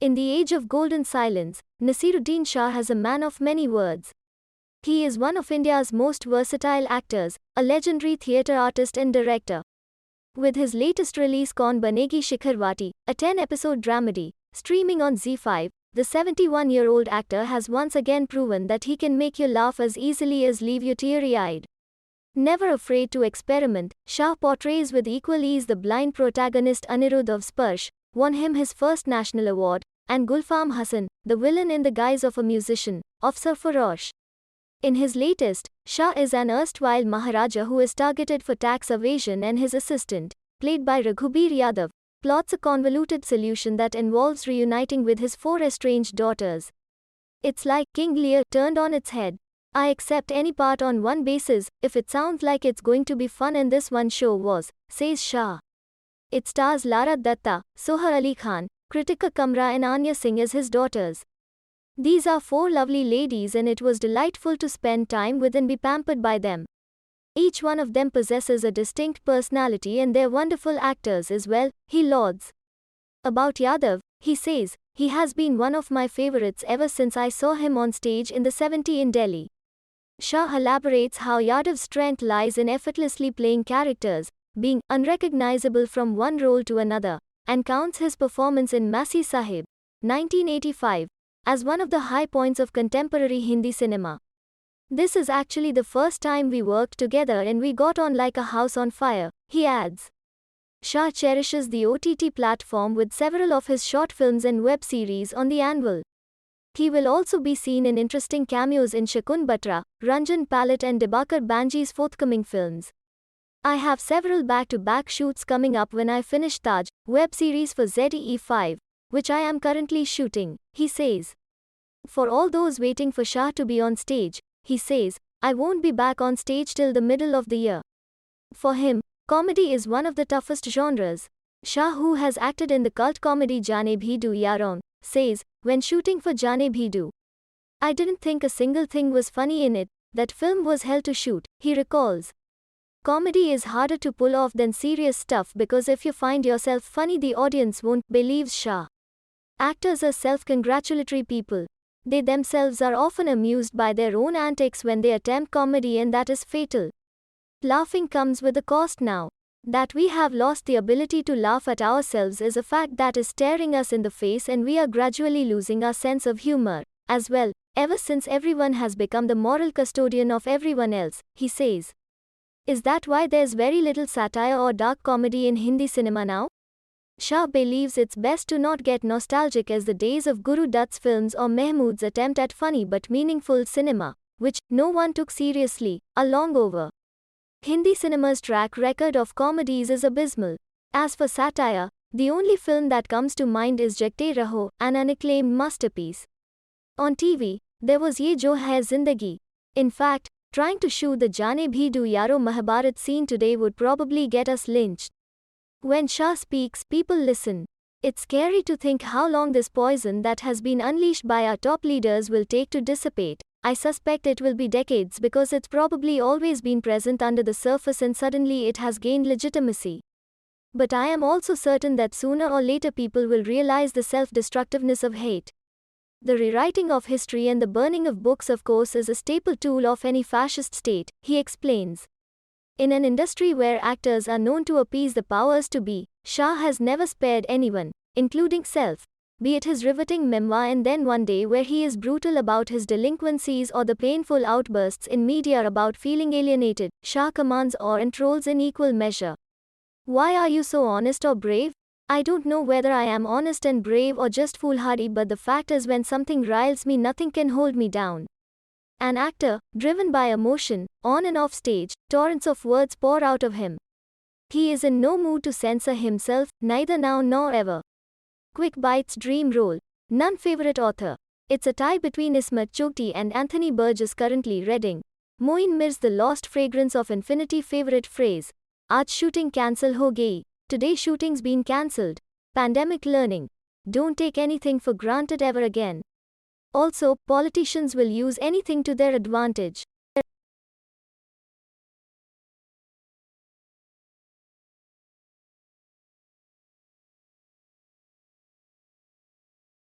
In the age of golden silence, Naseeruddin Shah is a man of many words. He is one of India's most versatile actors, a legendary theatre artist and director. With his latest release Kaun Banegi Shikharwati, a 10-episode dramedy, streaming on ZEE5, the 71-year-old actor has once again proven that he can make you laugh as easily as leave you teary-eyed. Never afraid to experiment, Shah portrays with equal ease the blind protagonist Anirudh of Sparsh, won him his first national award, and Gulfam Hassan, the villain in the guise of a musician, of Sarfarosh. In his latest, Shah is an erstwhile Maharaja who is targeted for tax evasion, and his assistant, played by Raghubir Yadav, plots a convoluted solution that involves reuniting with his 4 estranged daughters. It's like King Lear turned on its head. I accept any part on one basis, if it sounds like it's going to be fun, and this one show was, says Shah. It stars Lara Datta, Sohar Ali Khan, Kritika Kamra and Anya Singh as his daughters. These are 4 lovely ladies, and it was delightful to spend time with and be pampered by them. Each one of them possesses a distinct personality and they're wonderful actors as well, he lauds. About Yadav, he says, he has been one of my favorites ever since I saw him on stage in the 70s in Delhi. Shah elaborates how Yadav's strength lies in effortlessly playing characters, being unrecognizable from one role to another, and counts his performance in Masi Sahib, 1985, as one of the high points of contemporary Hindi cinema. This is actually the first time we worked together and we got on like a house on fire, he adds. Shah cherishes the OTT platform with several of his short films and web series on the anvil. He will also be seen in interesting cameos in Shakun Batra, Ranjan Palit and Dibakar Banji's forthcoming films. I have several back-to-back shoots coming up when I finish Taj, web series for ZEE5, which I am currently shooting, he says. For all those waiting for Shah to be on stage, he says, I won't be back on stage till the middle of the year. For him, comedy is one of the toughest genres. Shah, who has acted in the cult comedy Jaane Bhi Do Yaron, says, when shooting for Jaane Bhi Do, I didn't think a single thing was funny in it. That film was hell to shoot, he recalls. Comedy is harder to pull off than serious stuff because if you find yourself funny, the audience won't, believes Shah. Actors are self-congratulatory people. They themselves are often amused by their own antics when they attempt comedy, and that is fatal. Laughing comes with a cost now. That we have lost the ability to laugh at ourselves is a fact that is staring us in the face, and we are gradually losing our sense of humor, as well, ever since everyone has become the moral custodian of everyone else, he says. Is that why there's very little satire or dark comedy in Hindi cinema now? Shah believes it's best to not get nostalgic, as the days of Guru Dutt's films or Mehmood's attempt at funny but meaningful cinema, which no one took seriously, are long over. Hindi cinema's track record of comedies is abysmal. As for satire, the only film that comes to mind is Jagte Raho, an unacclaimed masterpiece. On TV, there was Ye Jo Hai Zindagi. In fact, trying to shoot the Jaane Bhi Do Yaro Mahabharat scene today would probably get us lynched. When Shah speaks, people listen. It's scary to think how long this poison that has been unleashed by our top leaders will take to dissipate. I suspect it will be decades because it's probably always been present under the surface and suddenly it has gained legitimacy. But I am also certain that sooner or later people will realize the self-destructiveness of hate. The rewriting of history and the burning of books, of course, is a staple tool of any fascist state, he explains. In an industry where actors are known to appease the powers to be, Shah has never spared anyone, including self. Be it his riveting memoir And Then One Day, where he is brutal about his delinquencies, or the painful outbursts in media about feeling alienated, Shah commands awe and trolls in equal measure. Why are you so honest or brave? I don't know whether I am honest and brave or just foolhardy, but the fact is, when something riles me, nothing can hold me down. An actor, driven by emotion, on and off stage, torrents of words pour out of him. He is in no mood to censor himself, neither now nor ever. Quick Bites dream role. None favorite author. It's a tie between Ismat Chogti and Anthony Burgess currently reading. Moin Mir's The Lost Fragrance of Infinity favorite phrase. Aaj shooting cancel ho gayi. Today shooting's been cancelled. Pandemic learning. Don't take anything for granted ever again. Also, politicians will use anything to their advantage.